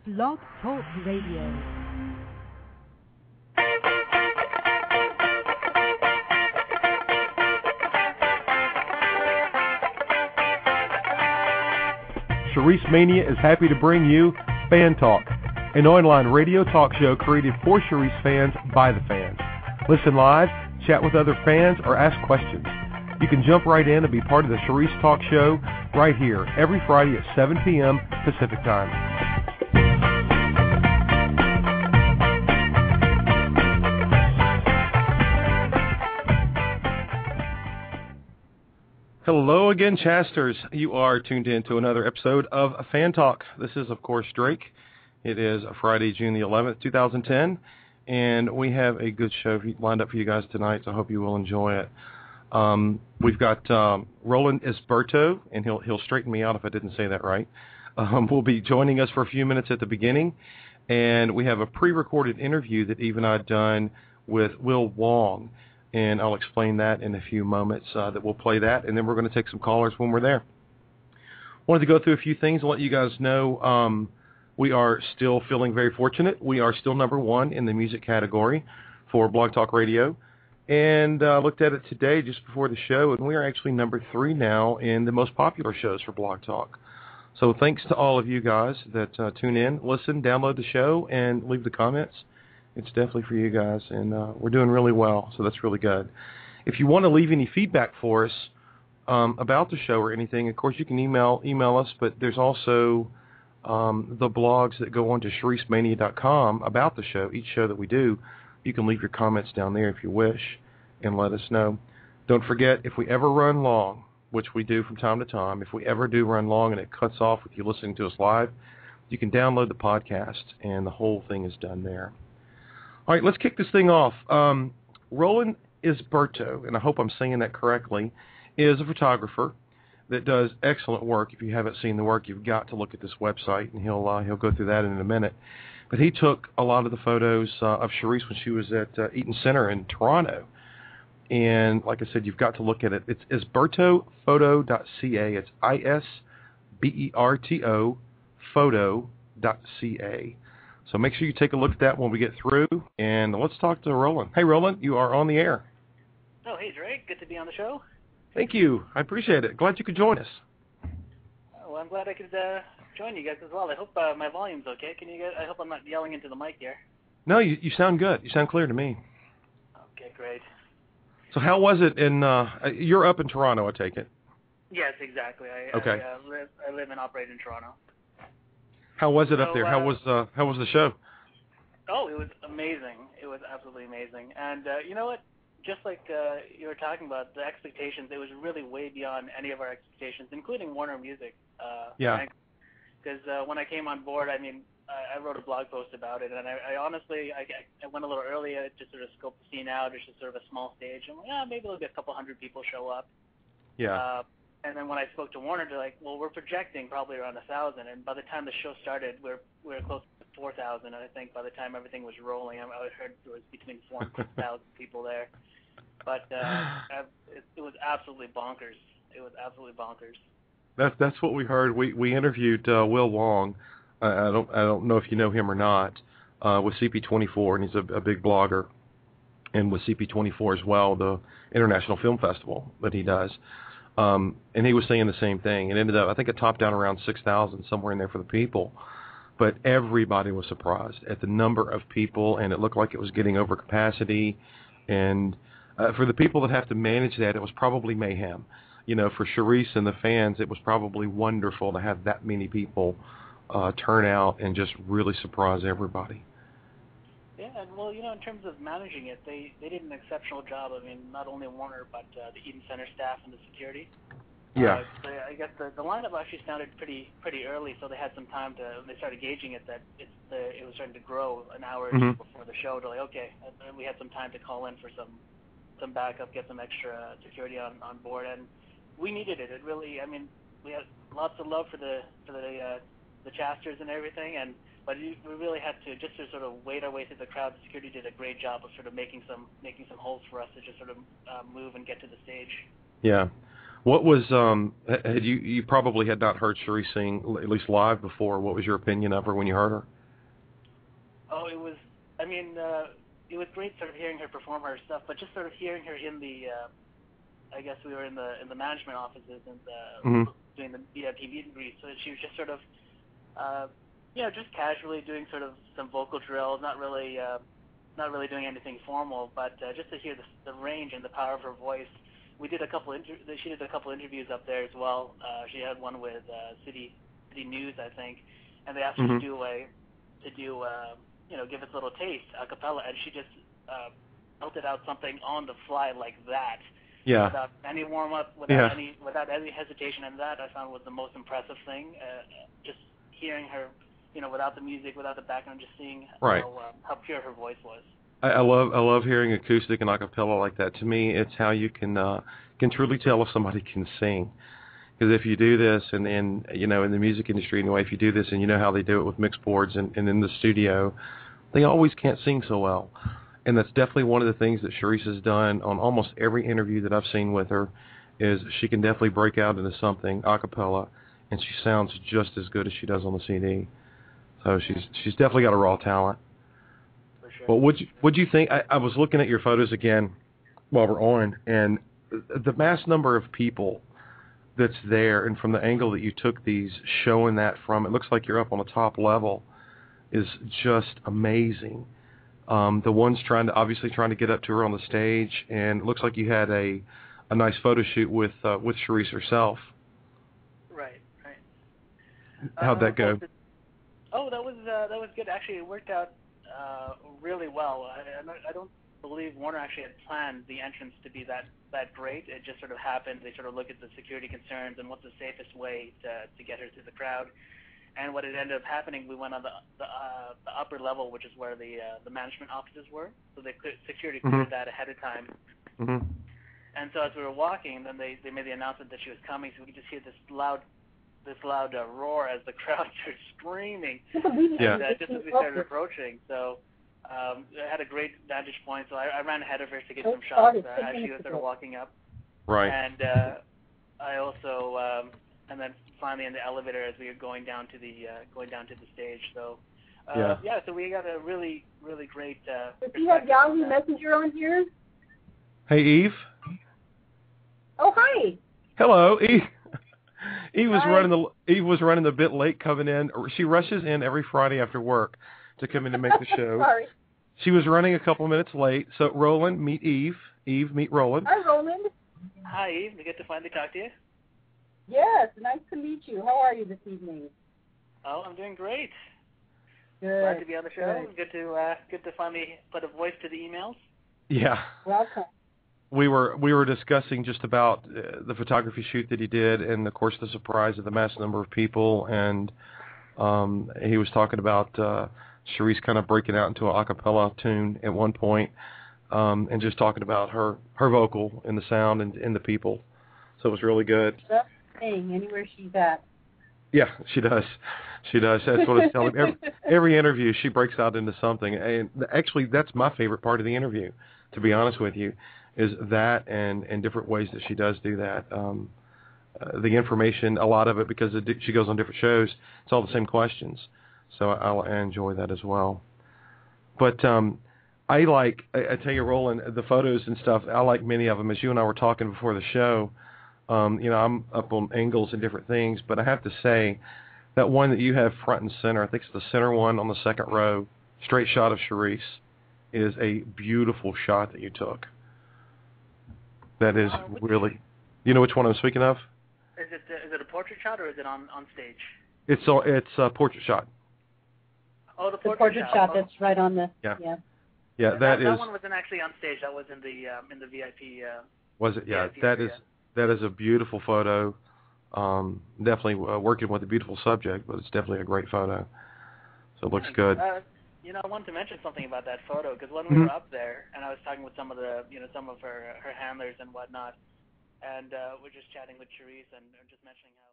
Blog Talk Radio. Charice Mania is happy to bring you Fan Talk, an online radio talk show created for Charice fans by the fans. Listen live, chat with other fans, or ask questions. You can jump right in and be part of the Charice Talk show right here every Friday at 7 p.m. Pacific Time. Hello again, Chasters. You are tuned in to another episode of Fan Talk. This is, of course, Drake. It is Friday, June the 11th, 2010, and we have a good show lined up for you guys tonight, so I hope you will enjoy it. We've got Roland Isberto, and he'll straighten me out if I didn't say that right. Will be joining us for a few minutes at the beginning, and we have a pre-recorded interview that Eve and I had done with Wong. And I'll explain that in a few moments, that we'll play that, and then we're going to take some callers when we're there. Wanted to go through a few things and let you guys know we are still feeling very fortunate. We are still number one in the music category for Blog Talk Radio, and looked at it today just before the show, and we are actually number 3 now in the most popular shows for Blog Talk. So thanks to all of you guys that tune in, listen, download the show, and leave the comments. It's definitely for you guys, and we're doing really well, so that's really good. If you want to leave any feedback for us about the show or anything, of course, you can email us, but there's also the blogs that go on to ChariceMania.com about the show, each show that we do. You can leave your comments down there if you wish and let us know. Don't forget, if we ever run long, which we do from time to time, if we ever do run long and it cuts off with you listening to us live, you can download the podcast, and the whole thing is done there. All right, let's kick this thing off. Roland Isberto, and I hope I'm saying that correctly, is a photographer that does excellent work. If you haven't seen the work, you've got to look at this website, and he'll go through that in a minute. But he took a lot of the photos of Charice when she was at Eaton Centre in Toronto. And like I said, you've got to look at it. It's isbertophoto.ca. It's ISBERTO photo.ca. So make sure you take a look at that when we get through, and let's talk to Roland. Hey, Roland, you are on the air. Oh, hey, Drake. Good to be on the show. Thank you. I appreciate it. Glad you could join us. Well, I'm glad I could join you guys as well. I hope my volume's okay. I hope I'm not yelling into the mic here. No, you sound good. You sound clear to me. Okay, great. So how was it in, you're up in Toronto, I take it? Yes, exactly. I live and operate in Toronto. How was it up there? How was the show? Oh, it was amazing. It was absolutely amazing. And you know what? Just like you were talking about, the expectations, it was really way beyond any of our expectations, including Warner Music. Yeah. Because when I came on board, I mean, I wrote a blog post about it, and I honestly went a little early to sort of scope the scene out. It's just sort of a small stage. I'm like, maybe there'll be a couple hundred people show up. Yeah. And then when I spoke to Warner, they're like, well, we're projecting probably around 1,000. And by the time the show started, we were close to 4,000. And I think by the time everything was rolling, I heard there was between 4,000 and 6,000 people there. But it was absolutely bonkers. It was absolutely bonkers. That's what we heard. We interviewed Wong. I don't know if you know him or not, with CP24, and he's a big blogger, and with CP24 as well, the International Film Festival that he does. And he was saying the same thing. It ended up, I think it topped out around 6,000, somewhere in there for the people. But everybody was surprised at the number of people, and it looked like it was getting over capacity. And for the people that have to manage that, it was probably mayhem. You know, for Charice and the fans, it was probably wonderful to have that many people turn out and just really surprise everybody. Yeah, and well, you know, in terms of managing it, they did an exceptional job. I mean, not only Warner, but the Eaton Centre staff and the security. Yeah. I guess the lineup actually sounded pretty early, so they had some time they started gauging it that it was starting to grow an hour or two before the show. They're like, okay, and we had some time to call in for some backup, get some extra security on board, and we needed it. It really, I mean, we had lots of love for the Chasters and everything, but we really had to just to sort of wade our way through the crowd. The security did a great job of sort of making some holes for us to just sort of move and get to the stage. Yeah. What was you probably had not heard Charice sing, at least live, before. What was your opinion of her when you heard her? mean, it was great sort of hearing her perform her stuff, but just sort of hearing her in the, I guess we were in the management offices and doing the VIP meet and greet, so she was just sort of, just casually doing sort of some vocal drills, not really doing anything formal, but just to hear the range and the power of her voice. We did she did a couple interviews up there as well. She had one with City News, I think, and they asked her to give us a little taste a cappella, and she just belted out something on the fly like that. Yeah. Without any warm up, without any hesitation, and that I found was the most impressive thing. Just hearing her, without the music, without the background, just seeing how pure her voice was. I love hearing acoustic and a cappella like that. To me, it's how you can truly tell if somebody can sing. Because if you do this, and in the music industry anyway, if you do this and you know how they do it with mix boards and in the studio, they always can't sing so well. And that's definitely one of the things that Charice has done on almost every interview that I've seen with her, is she can definitely break out into something a cappella, and she sounds just as good as she does on the CD. So she's definitely got a raw talent. For sure. Well, what'd you think? I was looking at your photos again while we're on, and the mass number of people that's there, and from the angle that you took these, showing that from, it looks like you're up on the top level, is just amazing. The one's trying to get up to her on the stage, and it looks like you had a nice photo shoot with Charice herself. Right. How'd that go? That was good. Actually, it worked out really well. I don't believe Warner actually had planned the entrance to be that great. It just sort of happened. They sort of looked at the security concerns and what's the safest way to get her through the crowd. And what had ended up happening, we went on the upper level, which is where the management offices were. So security cleared that ahead of time. Mm-hmm. And so as we were walking, then they made the announcement that she was coming, so we could just hear this loud roar as the crowd started screaming. Yeah. And just as we started approaching, so I had a great vantage point. So I ran ahead of her to get some shots as she was sort of walking up. Right. And I also and then finally in the elevator as we were going down to the stage. So so we got a really, really great. Does he have Yahoo Messenger on here? Hey, Eve. Oh, hi. Hello, Eve. Eve was running a bit late coming in. She rushes in every Friday after work to come in to make the show. Sorry. She was running a couple minutes late. So Roland, meet Eve. Eve, meet Roland. Hi, Roland. Hi, Eve. Good to finally talk to you. Yes, nice to meet you. How are you this evening? Oh, I'm doing great. Good. Glad to be on the show. Good to finally put a voice to the emails. Yeah. Welcome. We were discussing just about the photography shoot that he did, and of course the surprise of the mass number of people, and he was talking about Charice kind of breaking out into an a cappella tune at one point, and just talking about her vocal and the sound and the people. So it was really good. Anywhere she's at. Yeah, she does. That's what I was telling him. Every interview, she breaks out into something. And actually, that's my favorite part of the interview, to be honest with you, is that and different ways that she does do that. The information, a lot of it, because she goes on different shows, it's all the same questions. So I enjoy that as well. But I tell you, Roland, the photos and stuff, I like many of them. As you and I were talking before the show, I'm up on angles and different things, but I have to say that one that you have front and center, I think it's the center one on the second row, straight shot of Charice, is a beautiful shot that you took. That is really, you know which one I'm speaking of? Is it a portrait shot or is it on stage? It's a portrait shot. Oh, the portrait shot. That's right on the Yeah, that one wasn't actually on stage. That was in the VIP. Was it? Yeah, VIP that is a beautiful photo. Definitely working with a beautiful subject, but it's definitely a great photo. So it looks good. I wanted to mention something about that photo because when we were up there, and I was talking with some of her handlers and whatnot, and we're just chatting with Charice and just mentioning how.